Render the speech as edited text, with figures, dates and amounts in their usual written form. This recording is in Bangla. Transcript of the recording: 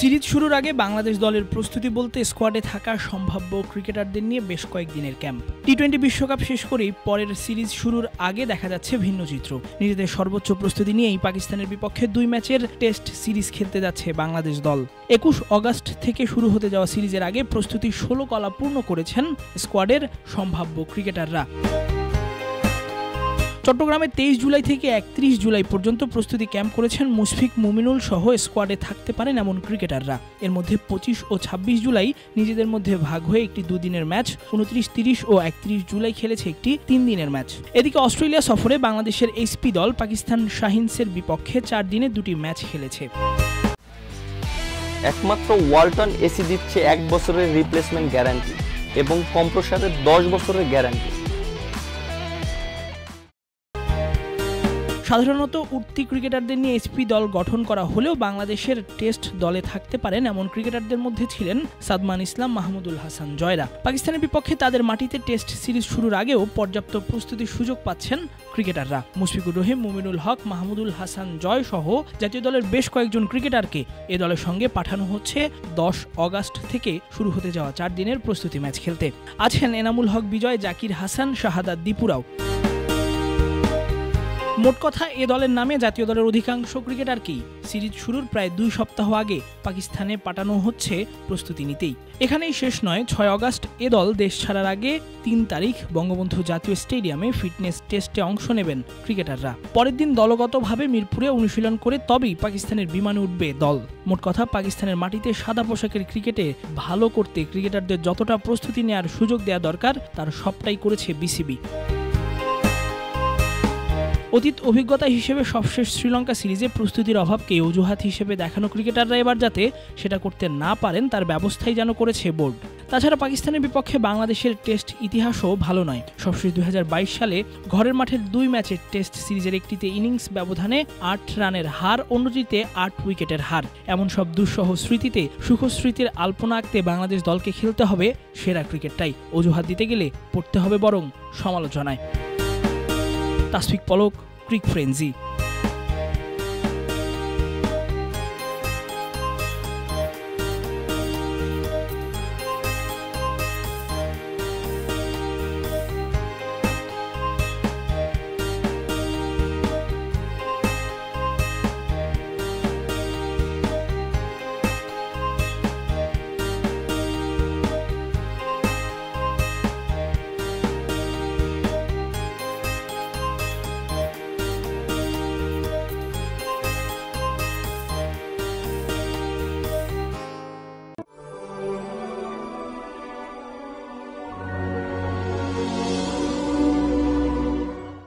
সিরিজ শুরুর আগে বাংলাদেশ দলের প্রস্তুতি বলতে স্কোয়াডে থাকা সম্ভাব্য ক্রিকেটারদের নিয়ে বেশ কয়েকদিনের ক্যাম্প। টি-20 বিশ্বকাপ শেষ করেই পরের সিরিজ শুরুর আগে দেখা যাচ্ছে ভিন্ন চিত্র। নিজেদের সর্বোচ্চ প্রস্তুতি নিয়েই পাকিস্তানের বিপক্ষে 2 ম্যাচের টেস্ট সিরিজ খেলতে যাচ্ছে বাংলাদেশ দল। 21 অগাস্ট থেকে শুরু হতে যাওয়া সিরিজের আগে প্রস্তুতি 16 কলা পূর্ণ করেছেন স্কোয়াডের সম্ভাব্য ক্রিকেটাররা। চট্টগ্রামে 23 জুলাই থেকে 31 জুলাই পর্যন্ত প্রস্তুতি ক্যাম্প করেছেন মুশফিক, মুমিনুল সহ স্কোয়াডে থাকতে পারেন এমন ক্রিকেটাররা। এর মধ্যে 25 ও 26 জুলাই নিজেদের মধ্যে ভাগ হয়ে একটি 2 দিনের ম্যাচ, 29, 30 ও 31 জুলাই খেলেছে একটি 3 দিনের ম্যাচ। এদিকে অস্ট্রেলিয়া সফরে বাংলাদেশের এইচপি দল পাকিস্তান শাহিনসের বিপক্ষে 4 দিনে 2টি ম্যাচ খেলেছে। একমাত্র ওয়ালটন এসি দিচ্ছে 1 বছরের রিপ্লেসমেন্ট গ্যারান্টি এবং কম্প্রেসারের 10 বছরের গ্যারান্টি। সাধারণত উঠতি ক্রিকেটারদের নিয়ে এইচপি দল গঠন করা হলেও বাংলাদেশের টেস্ট দলে থাকতে পারেন এমন ক্রিকেটারদের মধ্যে ছিলেন সাদমান ইসলাম, মাহমুদুল হাসান জয়রা। পাকিস্তানের বিপক্ষে তাদের মাটিতে টেস্ট সিরিজ শুরুর আগেও পর্যাপ্ত প্রস্তুতির সুযোগ পাচ্ছেন ক্রিকেটাররা। মুশফিকুর রহিম, মুমিনুল হক, মাহমুদুল হাসান জয় সহ জাতীয় দলের বেশ কয়েকজন ক্রিকেটারকে এ দলের সঙ্গে পাঠানো হচ্ছে 10 অগাস্ট থেকে শুরু হতে যাওয়া 4 দিনের প্রস্তুতি ম্যাচ খেলতে। আছেন এনামুল হক বিজয়, জাকির হাসান, শাহাদাত দীপুরাও। মোট কথা, এ দলের নামে জাতীয় দলের অধিকাংশ ক্রিকেটারকেই সিরিজ শুরুর প্রায় 2 সপ্তাহ আগে পাকিস্তানে পাঠানো হচ্ছে প্রস্তুতি নিতেই। এখানেই শেষ নয়, 6 অগাস্ট এ দল দেশ ছাড়ার আগে 3 তারিখ বঙ্গবন্ধু জাতীয় স্টেডিয়ামে ফিটনেস টেস্টে অংশ নেবেন ক্রিকেটাররা। পরের দিন দলগতভাবে মিরপুরে অনুশীলন করে তবেই পাকিস্তানের বিমানে উঠবে দল। মোট কথা, পাকিস্তানের মাটিতে সাদা পোশাকের ক্রিকেটে ভালো করতে ক্রিকেটারদের যতটা প্রস্তুতি নেওয়ার সুযোগ দেওয়া দরকার তার সবটাই করেছে বিসিবি। অতীত অভিজ্ঞতা হিসেবে সবশেষ শ্রীলঙ্কা সিরিজে প্রস্তুতির অভাবকে অজুহাত হিসেবে দেখানো ক্রিকেটাররা এবার যাতে সেটা করতে না পারেন তার ব্যবস্থাই যেন করেছে বোর্ড। তাছাড়া পাকিস্তানের বিপক্ষে বাংলাদেশের টেস্ট ইতিহাসও ভালো নয়। সবশেষ 2022 সালে ঘরের মাঠের 2 ম্যাচের টেস্ট সিরিজের একটিতে ইনিংস ব্যবধানে 8 রানের হার, অন্যটিতে 8 উইকেটের হার। এমন সব দুঃসহ স্মৃতিতে সুখস্মৃতির আলপনা আঁকতে বাংলাদেশ দলকে খেলতে হবে সেরা ক্রিকেটটাই। অজুহাত দিতে গেলে পড়তে হবে বরং সমালোচনায়। তাসফিক পলক, ক্রিক ফ্রেঞ্জি।